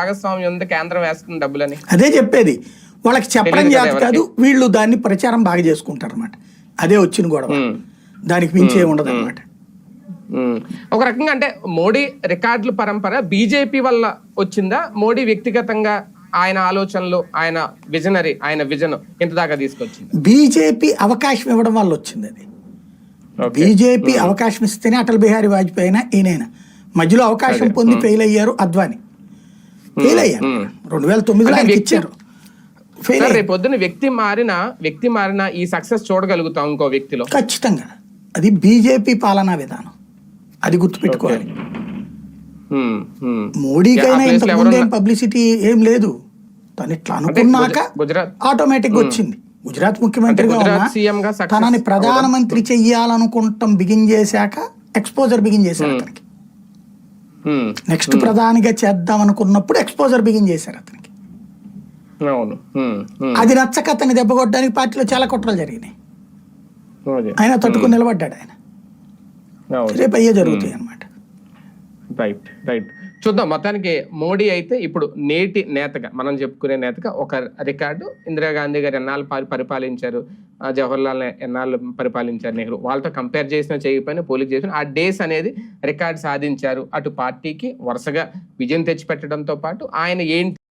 భాగస్వామ్యం ఉంది, కేంద్రం వేస్తుంది డబ్బులని. అదే చెప్పేది, వాళ్ళకి చెప్పడం చేత కాదు, వీళ్ళు దాన్ని ప్రచారం బాగా చేసుకుంటారు అనమాట. అదే వచ్చిన గొడవ, దానికి మించే ఉండదు అనమాట. ఒక రకంగా అంటే మోడీ రికార్డుల పరంపర బీజేపీ వల్ల వచ్చిందా, మోడీ వ్యక్తిగతంగా ఆయన ఆలోచనలు, ఆయన విజనరీ, ఆయన విజన్ ఇంత దాకా తీసుకొచ్చింది? బీజేపీ అవకాశం ఇవ్వడం వల్ల వచ్చింది అది. బీజేపీ అవకాశం ఇస్తేనే అటల్ బిహారీ వాజ్పేయి అయినా ఈయనైనా మధ్యలో అవకాశం పొంది ఫెయిల్ అయ్యారు. అద్వానీ ఫెయిల్ అయ్యారు 2009లో ఆయనకి ఇచ్చారు, ఫెయిల్ అయ్యారు. రేపు పొద్దున వ్యక్తి మారిన ఈ సక్సెస్ చూడగలుగుతాం ఇంకో వ్యక్తిలో ఖచ్చితంగా. అది బీజేపీ పాలనా విధానం, అది గుర్తుపెట్టుకోవాలి. మోడీకైనా ఇంతకుముందు ఏం పబ్లిసిటీ ఏం లేదు, తను ఇట్లా అనుకున్నాక ఆటోమేటిక్ వచ్చింది. గుజరాత్ ముఖ్యమంత్రిగా ఉన్నా తనని ప్రధానమంత్రి చెయ్యాలనుకుంటాం బిగిన్ చేశాక ఎక్స్పోజర్ బిగిన్ చేశారు అతనికి. నెక్స్ట్ ప్రధానిగా చేద్దాం అనుకున్నప్పుడు ఎక్స్పోజర్ బిగిన్ చేశారు అతనికి. అది నచ్చక అతన్ని దెబ్బ కొట్టడానికి పార్టీలో చాలా కుట్రలు జరిగినాయి. ఆయన తట్టుకుని నిలబడ్డాడు ఆయన. రేపు అయ్యే జరుగుతాయి అన్నమాట. రైట్ రైట్ చూద్దాం. మొత్తానికి మోడీ అయితే ఇప్పుడు నేటి నేతగా మనం చెప్పుకునే నేతగా ఒక రికార్డు. ఇందిరాగాంధీ గారు ఎన్నాళ్ళు పరిపాలించారు, జవహర్లాల్ ఎన్నాళ్ళు పరిపాలించారు, నెహ్రూ, వాళ్ళతో కంపేర్ చేసిన చేయకపోయినా పోలిక చేసిన ఆ డేస్ అనేది రికార్డు సాధించారు. అటు పార్టీకి వరుసగా విజయం తెచ్చిపెట్టడంతో పాటు ఆయన ఏంటి